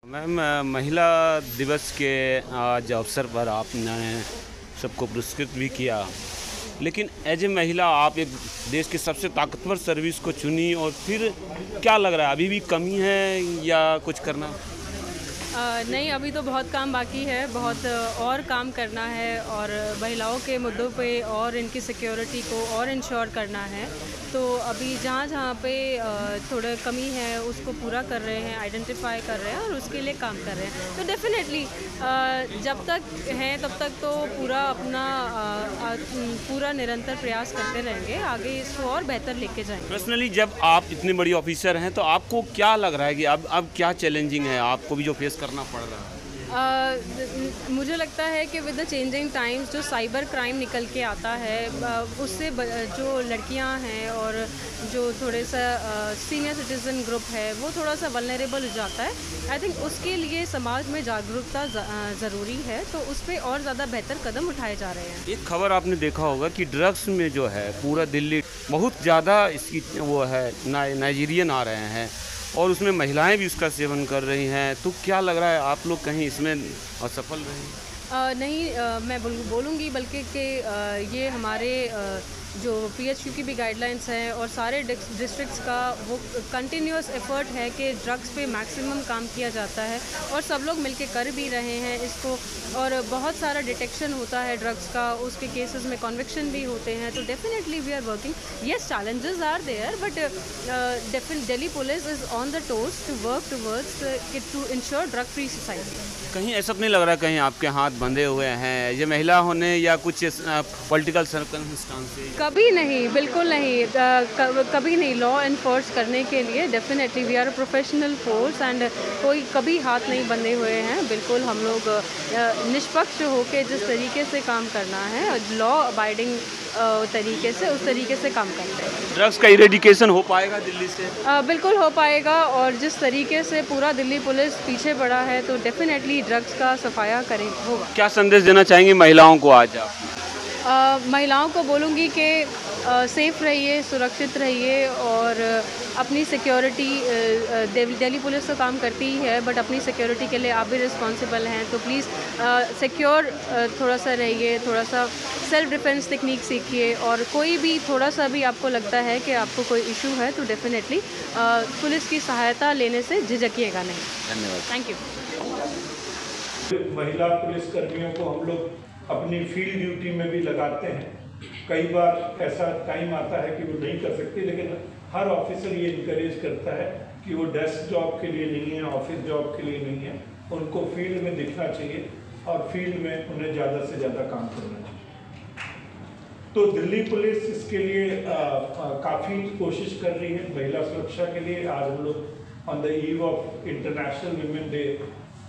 Ma'am, महिला दिवस के आज अवसर पर आपने सबको पुरस्कृत भी किया, लेकिन एज ए महिला आप एक देश के सबसे ताकतवर सर्विस को चुनी और फिर क्या लग रहा है, अभी भी कमी है या कुछ करना? नहीं, अभी तो बहुत काम बाकी है, बहुत और काम करना है और महिलाओं के मुद्दों पे और इनकी सिक्योरिटी को और इंश्योर करना है। तो अभी जहाँ पे थोड़ा कमी है उसको पूरा कर रहे हैं, आइडेंटिफाई कर रहे हैं और उसके लिए काम कर रहे हैं। तो डेफिनेटली जब तक हैं तब तक तो पूरा अपना पूरा निरंतर प्रयास करते रहेंगे, आगे इसको और बेहतर लेके जाएंगे। पर्सनली जब आप इतने बड़ी ऑफिसर हैं तो आपको क्या लग रहा है कि अब क्या चैलेंजिंग है आपको भी जो फेस करना पड़ रहा है? मुझे लगता है कि विद द चेंजिंग टाइम्स जो साइबर क्राइम निकल के आता है, उससे जो लड़कियां हैं और जो थोड़े सा सीनियर सिटीज़न ग्रुप है वो थोड़ा सा वल्नरेबल हो जाता है। आई थिंक उसके लिए समाज में जागरूकता ज़रूरी है, तो उस पर और ज़्यादा बेहतर कदम उठाए जा रहे हैं। एक खबर आपने देखा होगा कि ड्रग्स में जो है पूरा दिल्ली बहुत ज़्यादा इसकी वो है, नाइजीरियन आ रहे हैं और उसमें महिलाएं भी उसका सेवन कर रही हैं, तो क्या लग रहा है आप लोग कहीं इसमें असफल रहे? नहीं, मैं बोलूँगी बल्कि कि ये हमारे जो पीएचयू की भी गाइडलाइंस हैं और सारे डिस्ट्रिक्ट्स का वो कंटिन्यूस एफर्ट है कि ड्रग्स पे मैक्सिमम काम किया जाता है और सब लोग मिलके कर भी रहे हैं इसको, और बहुत सारा डिटेक्शन होता है ड्रग्स का, उसके केसेस में कन्विक्शन भी होते हैं। तो definitely we are working, yes challenges are there, but Delhi police is on the toes to work towards to ensure drug free society. कहीं ऐसा तो नहीं लग रहा कहीं आपके हाथ बंधे हुए हैं ये महिला होने या कुछ पॉलिटिकल सर्कमस्टांसेस? कभी नहीं, बिल्कुल नहीं, कभी नहीं। लॉ इन्फोर्स करने के लिए definitely we are a professional force and कोई कभी हाथ नहीं बंधे हुए हैं। बिल्कुल हम लोग निष्पक्ष होकर जिस तरीके से काम करना है, लॉ अबाइडिंग तरीके से, उस तरीके से काम करते हैं। ड्रग्स का इरेडिकेशन हो पाएगा दिल्ली से? बिल्कुल हो पाएगा, और जिस तरीके से पूरा दिल्ली पुलिस पीछे पड़ा है तो डेफिनेटली ड्रग्स का सफाया करें होगा। क्या संदेश देना चाहेंगे महिलाओं को आज आप? महिलाओं को बोलूँगी कि सेफ़ रहिए, सुरक्षित रहिए और अपनी सिक्योरिटी, दिल्ली पुलिस तो काम करती ही है, बट अपनी सिक्योरिटी के लिए आप भी रिस्पॉन्सिबल हैं। तो प्लीज़ सिक्योर थोड़ा सा रहिए, थोड़ा सा सेल्फ डिफेंस टेक्निक सीखिए, और कोई भी थोड़ा सा भी आपको लगता है कि आपको कोई इशू है तो डेफिनेटली पुलिस की सहायता लेने से झिझकिएगा नहीं। धन्यवाद। Thank you. महिला पुलिस कर्मियों को हम लोग अपनी फील्ड ड्यूटी में भी लगाते हैं। कई बार ऐसा टाइम आता है कि वो नहीं कर सकते, लेकिन हर ऑफिसर ये इनकरेज करता है कि वो डेस्क जॉब के लिए नहीं है, ऑफिस जॉब के लिए नहीं है, उनको फील्ड में दिखना चाहिए और फील्ड में उन्हें ज़्यादा से ज़्यादा काम करना चाहिए। तो दिल्ली पुलिस इसके लिए काफ़ी कोशिश कर रही है महिला सुरक्षा के लिए। आज हम लोग on the eve of international women day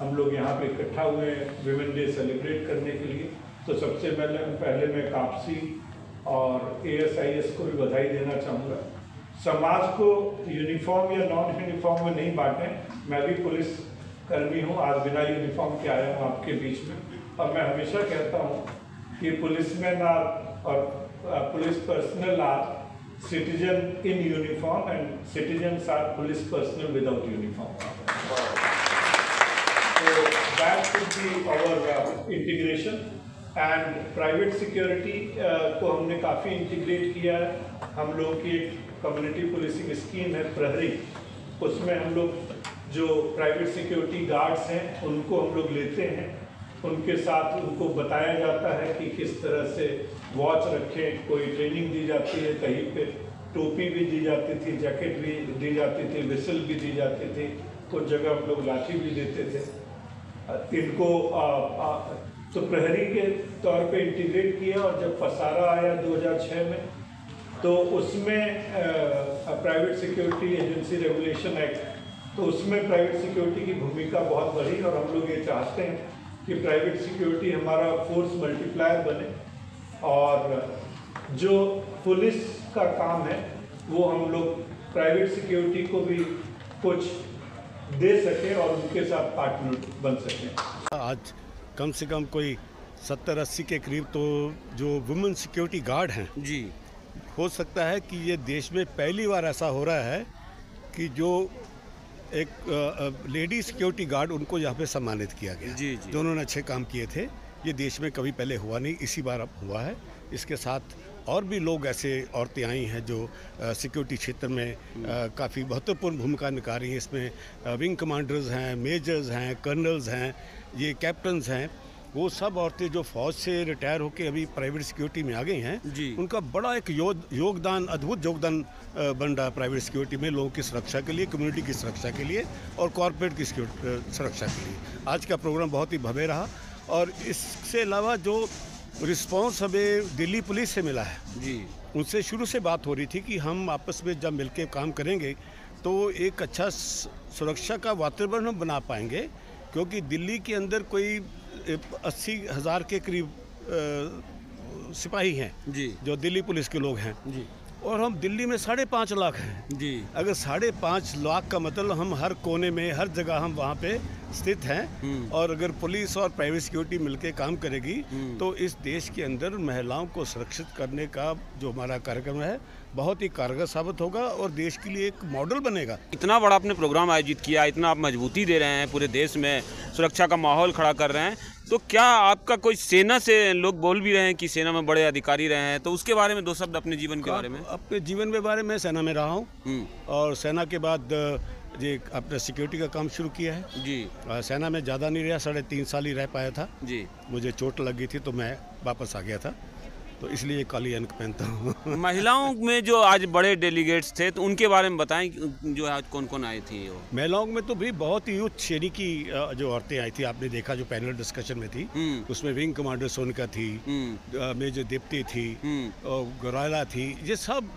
हम लोग यहाँ पे इकट्ठा हुए हैं विमेन डे सेलिब्रेट करने के लिए। तो सबसे पहले मैं कापसी और एएसआईएस को भी बधाई देना चाहूँगा। समाज को यूनिफॉर्म या नॉन यूनिफॉर्म में नहीं बांटें। मैं भी पुलिस कर्मी हूँ, आज बिना यूनिफॉर्म के आया हूँ आपके बीच में, और मैं हमेशा कहता हूँ कि पुलिसमैन आर और police personnel are citizen in uniform and citizens are police personnel without uniform. So that should be our integration and private security को हमने काफ़ी इंटीग्रेट किया है। हम लोग की एक कम्युनिटी पुलिसिंग स्कीम है प्रहरी, उसमें हम लोग जो प्राइवेट सिक्योरिटी गार्ड्स हैं उनको हम लोग लेते हैं, उनके साथ उनको बताया जाता है कि किस तरह से वॉच रखें। कोई ट्रेनिंग दी जाती है, कहीं पे टोपी भी दी जाती थी, जैकेट भी दी जाती थी, विसल भी दी जाती थी, कुछ जगह हम लोग लाठी भी देते थे इनको। तो प्रहरी के तौर पे इंटीग्रेट किया, और जब पसारा आया 2006 में तो उसमें private security agency regulation act, तो उसमें प्राइवेट सिक्योरिटी की भूमिका बहुत बढ़ी, और हम लोग ये चाहते हैं कि प्राइवेट सिक्योरिटी हमारा फोर्स मल्टीप्लायर बने, और जो पुलिस का काम है वो हम लोग प्राइवेट सिक्योरिटी को भी कुछ दे सकें और उनके साथ पार्टनर बन सकें। आज कम से कम कोई 70-80 के करीब तो जो वुमेन सिक्योरिटी गार्ड हैं जी, हो सकता है कि ये देश में पहली बार ऐसा हो रहा है कि जो एक लेडी सिक्योरिटी गार्ड उनको यहाँ पे सम्मानित किया गया जी, जी। जो उन्होंने अच्छे काम किए थे। ये देश में कभी पहले हुआ नहीं, इसी बार अब हुआ है। इसके साथ और भी लोग ऐसे औरतें आई हैं जो सिक्योरिटी क्षेत्र में काफ़ी महत्वपूर्ण भूमिका निभा रही हैं। इसमें विंग कमांडर्स हैं, मेजर्स हैं, कर्नल्स हैं, ये कैप्टन्स हैं। वो सब औरतें जो फौज से रिटायर होकर अभी प्राइवेट सिक्योरिटी में आ गई हैं, उनका बड़ा एक योगदान, अद्भुत योगदान बन रहा है प्राइवेट सिक्योरिटी में, लोगों की सुरक्षा के लिए, कम्युनिटी की सुरक्षा के लिए और कॉर्पोरेट की सुरक्षा के लिए। आज का प्रोग्राम बहुत ही भव्य रहा और इससे अलावा जो रिस्पांस हमें दिल्ली पुलिस से मिला है जी, उनसे शुरू से बात हो रही थी कि हम आपस में जब मिलकर काम करेंगे तो एक अच्छा सुरक्षा का वातावरण हम बना पाएंगे, क्योंकि दिल्ली के अंदर कोई 80,000 के करीब सिपाही हैं जी, जो दिल्ली पुलिस के लोग हैं जी, और हम दिल्ली में 5.5 लाख हैं जी। अगर 5.5 लाख का मतलब हम हर कोने में, हर जगह हम वहाँ पे स्थित हैं, और अगर पुलिस और प्राइवेट सिक्योरिटी मिलके काम करेगी तो इस देश के अंदर महिलाओं को सुरक्षित करने का जो हमारा कार्यक्रम है बहुत ही कारगर साबित होगा और देश के लिए एक मॉडल बनेगा। इतना बड़ा आपने प्रोग्राम आयोजित किया, इतना आप मजबूती दे रहे हैं, पूरे देश में सुरक्षा का माहौल खड़ा कर रहे हैं, तो क्या आपका कोई सेना से लोग बोल भी रहे हैं कि सेना में बड़े अधिकारी रहे हैं, तो उसके बारे में 2 शब्द अपने जीवन के बारे में? अपने जीवन के बारे में सेना में रहा हूँ और सेना के बाद जी अपने सिक्योरिटी का काम शुरू किया है जी। सेना में ज़्यादा नहीं रहा, 3.5 साल ही रह पाया था जी। मुझे चोट लग गई थी तो मैं वापस आ गया था, तो इसलिए काली अंक पहनता हूँ। महिलाओं में जो आज बड़े डेलीगेट्स थे तो उनके बारे में बताएं, जो आज कौन कौन आई थी? वो महिलाओं में तो भी बहुत ही उच्च श्रेणी की जो औरतें आई थी, आपने देखा जो पैनल डिस्कशन में थी, उसमें विंग कमांडर सोनिका थी, मेजर दीप्ति थी, गौराला थी, ये सब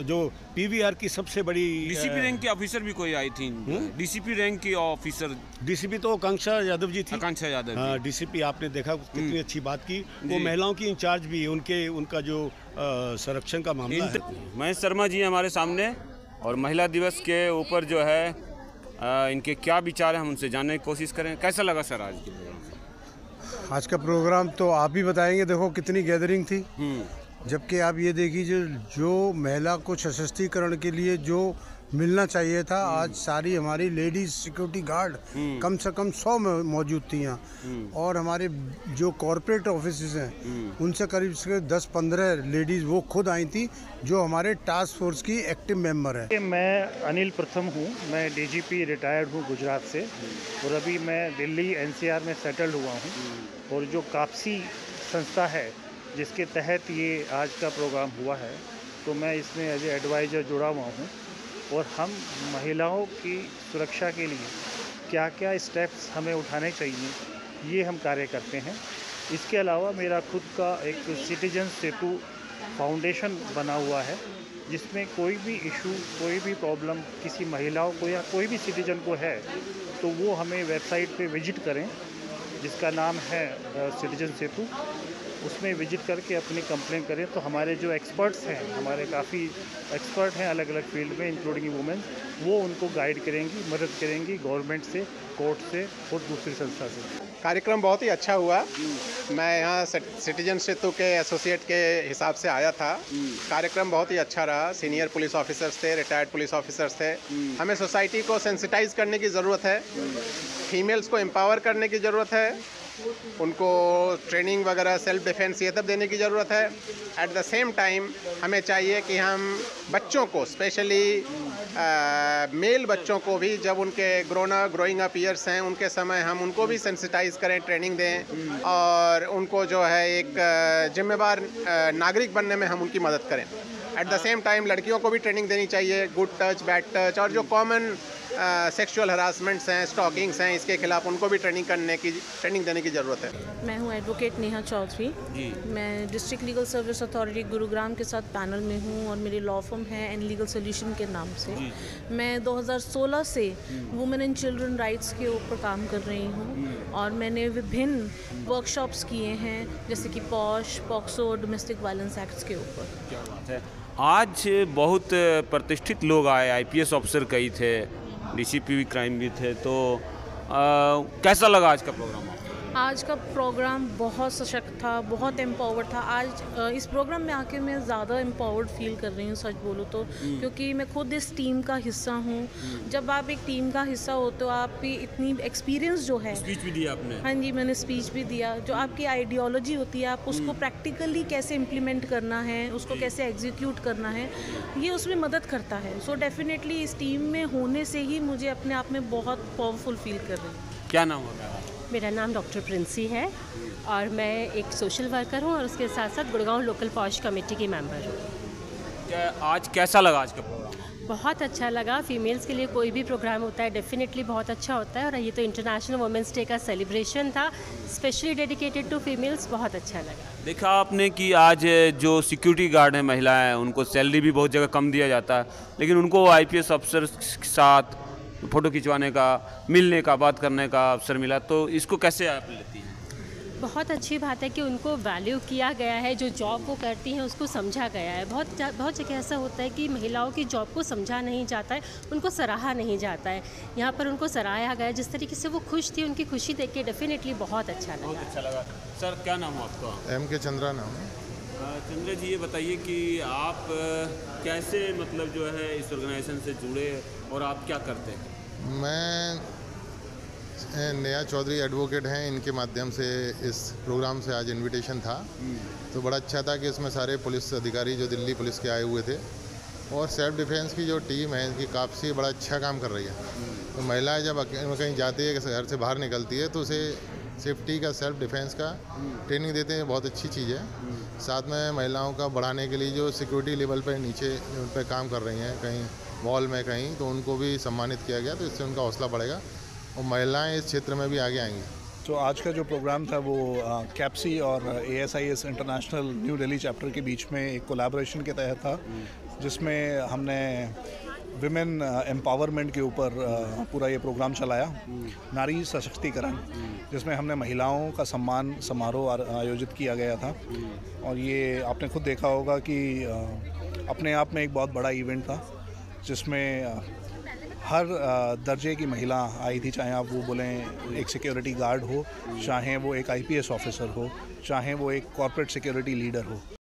जो पीवीआर की सबसे बड़ी डीसीपी रैंक की ऑफिसर भी कोई आई थी। डीसीपी रैंक की ऑफिसर, डीसीपी तो आकांक्षा यादव जी थी। आकांक्षा यादव, हाँ डीसीपी आपने देखा कितनी अच्छी बात की, वो महिलाओं की इंचार्ज भी, उनका जो संरक्षण का मामला है। महेश शर्मा जी हमारे सामने, और महिला दिवस के ऊपर जो है इनके क्या विचार है हम उनसे जानने की कोशिश करें। कैसा लगा सर आज के प्रोग्राम? आज का प्रोग्राम तो आप ही बताएंगे, देखो कितनी गैदरिंग थी, जबकि आप ये देखिए जो महिला को सशक्तिकरण के लिए जो मिलना चाहिए था, आज सारी हमारी लेडीज सिक्योरिटी गार्ड कम से कम 100 में मौजूद थी यहाँ, और हमारे जो कॉरपोरेट ऑफिसेस हैं उनसे करीब से 10-15 लेडीज वो खुद आई थी जो हमारे टास्क फोर्स की एक्टिव मेंबर है। मैं अनिल प्रथम हूँ, मैं डीजीपी रिटायर्ड हूँ गुजरात से, और अभी मैं दिल्ली एनसीआर में सेटल्ड हुआ हूँ, और जो काप्सी संस्था है जिसके तहत ये आज का प्रोग्राम हुआ है, तो मैं इसमें एज ए एडवाइज़र जुड़ा हुआ हूँ, और हम महिलाओं की सुरक्षा के लिए क्या क्या स्टेप्स हमें उठाने चाहिए ये हम कार्य करते हैं। इसके अलावा मेरा खुद का एक सिटीजन सेतु फाउंडेशन बना हुआ है, जिसमें कोई भी इशू, कोई भी प्रॉब्लम किसी महिलाओं को या कोई भी सिटीजन को है तो वो हमें वेबसाइट पे विजिट करें, जिसका नाम है सिटीजन सेतु। उसमें विजिट करके अपनी कंप्लेन करें, तो हमारे जो एक्सपर्ट्स हैं, हमारे काफ़ी एक्सपर्ट हैं अलग अलग फील्ड में इंक्लूडिंग वुमेन, वो उनको गाइड करेंगी, मदद करेंगी गवर्नमेंट से, कोर्ट से और दूसरी संस्था से। कार्यक्रम बहुत ही अच्छा हुआ। मैं यहाँ सिटीजन सेतु के एसोसिएट के हिसाब से आया था। कार्यक्रम बहुत ही अच्छा रहा। सीनियर पुलिस ऑफिसर्स थे, रिटायर्ड पुलिस ऑफिसर्स थे। हमें सोसाइटी को सेंसिटाइज करने की ज़रूरत है, फीमेल्स को एम्पावर करने की ज़रूरत है, उनको ट्रेनिंग वगैरह सेल्फ डिफेंस ये सब देने की ज़रूरत है। एट द सेम टाइम हमें चाहिए कि हम बच्चों को, स्पेशली मेल बच्चों को भी, जब उनके ग्रोइंग अप ईयर्स हैं उनके समय, हम उनको भी सेंसिटाइज करें, ट्रेनिंग दें, और उनको जो है एक जिम्मेदार नागरिक बनने में हम उनकी मदद करें। एट द सेम टाइम लड़कियों को भी ट्रेनिंग देनी चाहिए, गुड टच, बैड टच, और जो कॉमन सेक्सुअल हरासमेंट्स हैं, स्टॉकिंग्स हैं, इसके खिलाफ उनको भी ट्रेनिंग देने की ज़रूरत है। मैं हूं एडवोकेट नेहा चौधरी, मैं district legal service authority Gurugram के साथ पैनल में हूं, और मेरी लॉ फर्म है एंड लीगल सोल्यूशन के नाम से। मैं 2016 से वुमेन एंड चिल्ड्रन राइट्स के ऊपर काम कर रही हूं, और मैंने विभिन्न वर्कशॉप्स किए हैं, जैसे कि posh, POCSO, domestic violence acts के ऊपर। क्या बात है। आज बहुत प्रतिष्ठित लोग आए, IPS ऑफिसर कई थे, DCP भी क्राइम भी थे, तो कैसा लगा आज का प्रोग्राम? आज का प्रोग्राम बहुत सशक्त था, बहुत एम्पावर्ड था। आज इस प्रोग्राम में आके मैं ज़्यादा एम्पावर्ड फील कर रही हूँ, सच बोलूँ तो, क्योंकि मैं खुद इस टीम का हिस्सा हूँ। जब आप एक टीम का हिस्सा होते हो, आपकी इतनी एक्सपीरियंस जो है, स्पीच भी दिया आपने? हाँ जी, मैंने स्पीच भी दिया। जो आपकी आइडियोलॉजी होती है, आप उसको प्रैक्टिकली कैसे इम्प्लीमेंट करना है, उसको कैसे एग्जीक्यूट करना है, ये उसमें मदद करता है। सो डेफिनेटली इस टीम में होने से ही मुझे अपने आप में बहुत पावरफुल फील कर रही हूँ। क्या नाम होगा? मेरा नाम डॉक्टर प्रिंसी है और मैं एक सोशल वर्कर हूँ और उसके साथ साथ गुड़गांव लोकल पॉश कमेटी की मेंबर हूँ। क्या आज कैसा लगा आज का प्रोग्राम? बहुत अच्छा लगा। फीमेल्स के लिए कोई भी प्रोग्राम होता है डेफिनेटली बहुत अच्छा होता है और ये तो इंटरनेशनल वुमेंस डे का सेलिब्रेशन था, स्पेशली डेडिकेटेड टू फीमेल्स। बहुत अच्छा लगा। देखा आपने कि आज जो सिक्योरिटी गार्ड हैं महिलाएं, उनको सैलरी भी बहुत जगह कम दिया जाता है, लेकिन उनको आईपीएस अफसर के साथ फ़ोटो खिंचवाने का, मिलने का, बात करने का अवसर मिला। तो इसको कैसे आप लेती हैं? बहुत अच्छी बात है कि उनको वैल्यू किया गया है, जो जॉब वो करती हैं उसको समझा गया है। बहुत जगह ऐसा होता है कि महिलाओं की जॉब को समझा नहीं जाता है, उनको सराहा नहीं जाता है। यहाँ पर उनको सराहा गया। जिस तरीके से वो खुश थी, उनकी खुशी देख के डेफिनेटली बहुत अच्छा लगा। बहुत अच्छा लगा। सर क्या नाम हो आपका? MK चंद्रा नाम है। चंद्र जी, ये बताइए कि आप कैसे मतलब जो है इस ऑर्गेनाइजेशन से जुड़े और आप क्या करते हैं? मैं नेहा चौधरी एडवोकेट हैं, इनके माध्यम से इस प्रोग्राम से आज इनविटेशन था, तो बड़ा अच्छा था कि इसमें सारे पुलिस अधिकारी जो दिल्ली पुलिस के आए हुए थे और सेल्फ डिफेंस की जो टीम है इनकी काफ़ी बड़ा अच्छा काम कर रही है। तो महिलाएं जब कहीं जाती है, घर से बाहर निकलती है, तो उसे सेफ्टी का, सेल्फ डिफेंस का ट्रेनिंग देते हैं, बहुत अच्छी चीज़ है। साथ में महिलाओं का बढ़ाने के लिए जो सिक्योरिटी लेवल पर नीचे उन पर काम कर रही हैं, कहीं मॉल में कहीं, तो उनको भी सम्मानित किया गया, तो इससे उनका हौसला बढ़ेगा और महिलाएं इस क्षेत्र में भी आगे आएंगी। तो आज का जो प्रोग्राम था वो कैप्सी और ASIS international new Delhi chapter के बीच में एक कोलैबोरेशन के तहत था, जिसमें हमने विमेन एम्पावरमेंट के ऊपर पूरा ये प्रोग्राम चलाया, नारी सशक्तिकरण, जिसमें हमने महिलाओं का सम्मान समारोह आयोजित किया गया था। और ये आपने खुद देखा होगा कि अपने आप में एक बहुत बड़ा इवेंट था, जिसमें हर दर्जे की महिला आई थी, चाहे आप वो बोलें एक सिक्योरिटी गार्ड हो, चाहे वो एक IPS ऑफिसर हो, चाहे वो एक कॉर्पोरेट सिक्योरिटी लीडर हो।